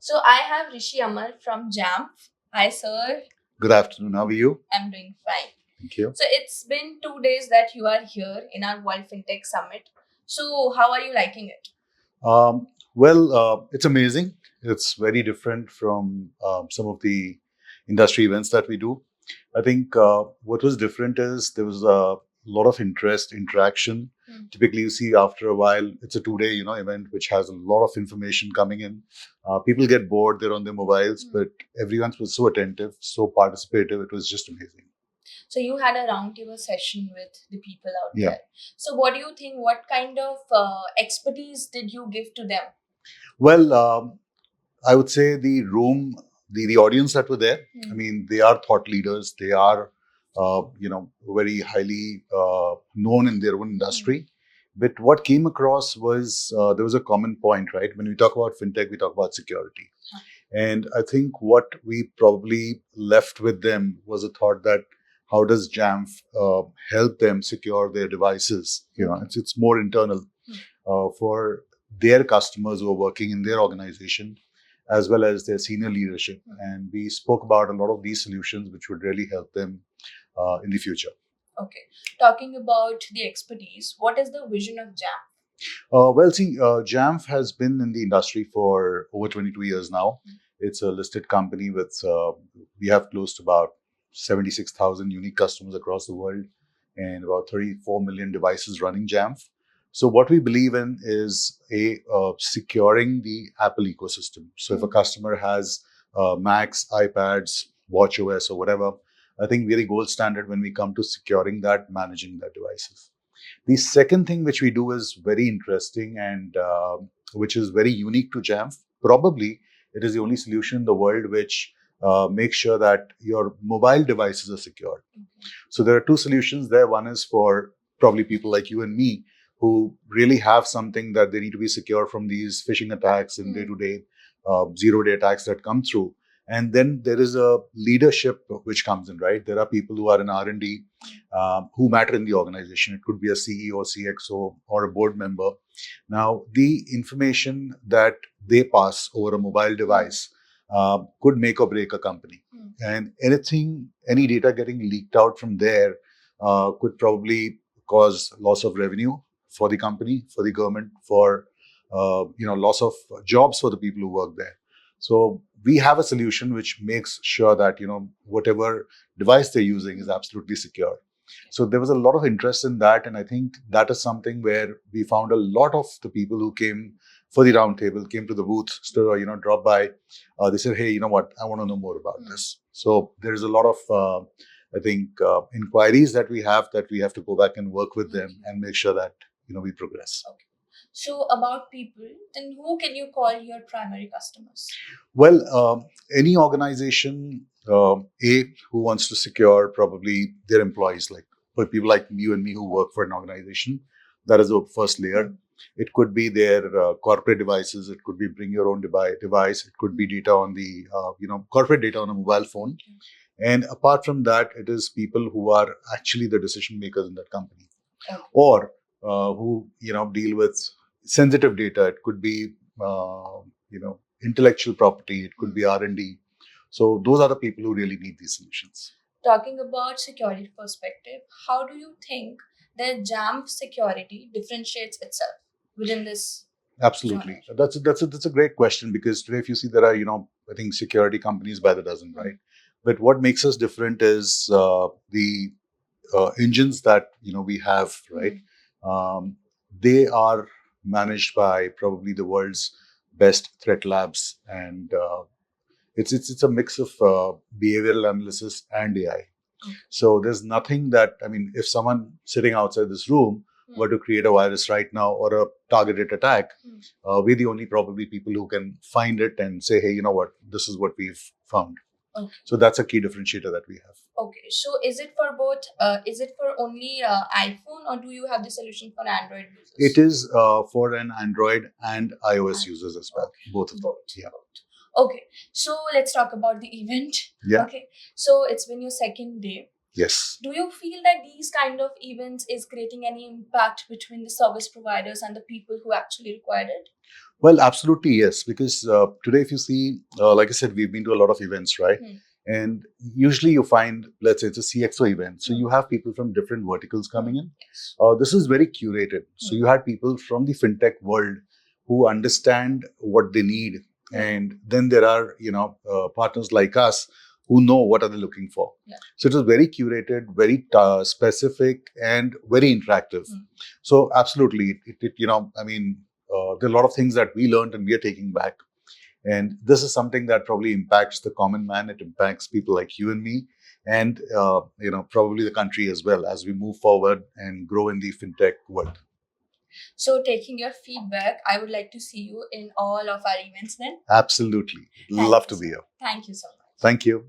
So I have Rishi Amar from JAMF. Hi, sir. Good afternoon. How are you? I'm doing fine. Thank you. So it's been 2 days that you are here in our World Fintech Summit. So how are you liking it? It's amazing. It's very different from some of the industry events that we do. I think what was different is there was a lot of interest, interaction. Typically, you see after a while, it's a 2 day, event which has a lot of information coming in. People get bored; they're on their mobiles, but everyone was so attentive, so participative. It was just amazing. So you had a roundtable session with the people out Yeah. there. So what do you think? What kind of expertise did you give to them? Well, I would say the room, the audience that were there. I mean, they are thought leaders. They are, very highly known in their own industry. But what came across was there was a common point, right? When we talk about fintech, we talk about security. And I think what we probably left with them was a thought that how does JAMF help them secure their devices? It's more internal for their customers who are working in their organization as well as their senior leadership. And we spoke about a lot of these solutions which would really help them in the future. Okay. Talking about the expertise, what is the vision of JAMF? JAMF has been in the industry for over 22 years now. It's a listed company with, we have close to about 76,000 unique customers across the world and about 34 million devices running JAMF. So what we believe in is securing the Apple ecosystem. So if a customer has Macs, iPads, watchOS or whatever, I think we're the gold standard when we come to securing that, managing that devices. The second thing which we do is very interesting and which is very unique to JAMF. Probably it is the only solution in the world which makes sure that your mobile devices are secured. So there are two solutions there. One is for probably people like you and me who really have something that they need to be secure from these phishing attacks and day-to-day zero-day attacks that come through. And then there is a leadership which comes in, right? There are people who are in R&D who matter in the organization. It could be a CEO, CXO, or a board member. Now, the information that they pass over a mobile device could make or break a company. And any data getting leaked out from there could probably cause loss of revenue for the company, for the government, for loss of jobs for the people who work there. So we have a solution which makes sure that whatever device they're using is absolutely secure. So there was a lot of interest in that, and I think that is something where we found a lot of the people who came for the roundtable, came to the booth, drop by. They said, "Hey, you know what? I want to know more about this." So there is a lot of, inquiries that we have to go back and work with them and make sure that we progress. Okay. So about people, then who can you call your primary customers? Well, any organization, who wants to secure probably their employees, like for people like you and me who work for an organization, that is the first layer. It could be their corporate devices. It could be bring your own device. It could be data on the, corporate data on a mobile phone. And apart from that, it is people who are actually the decision makers in that company, or who deal with sensitive data. It could be intellectual property. It could be R&D. So those are the people who really need these solutions. Talking about security perspective, how do you think that JAMF security differentiates itself within this? Absolutely. That's a great question, because today, if you see, there are, I think security companies by the dozen, right? But what makes us different is the engines that, we have, right? They are managed by probably the world's best threat labs. And it's a mix of behavioral analysis and AI. So there's nothing that, if someone sitting outside this room were to create a virus right now or a targeted attack, we're the only probably people who can find it and say, hey, you know what, this is what we've found. Okay. So that's a key differentiator that we have. Okay, so is it for both? Is it for only iPhone, or do you have the solution for Android users? It is for an Android and iOS users as well. Okay. Both of them. Yeah. Okay, so let's talk about the event. Yeah. Okay, so it's been your second day. Yes. Do you feel that these kind of events is creating any impact between the service providers and the people who actually required it? Well, absolutely, yes. Because today, if you see, like I said, we've been to a lot of events, right? And usually you find, let's say it's a CXO event. So you have people from different verticals coming in. Yes. This is very curated. So you had people from the fintech world who understand what they need. And then there are, partners like us who know what are they looking for. So it was very curated, very specific, and very interactive. So absolutely, there are a lot of things that we learned and we are taking back. And this is something that probably impacts the common man. It impacts people like you and me, and probably the country as well as we move forward and grow in the fintech world. So, taking your feedback, I would like to see you in all of our events then. Absolutely. Love to be here. Thank you so much. Thank you.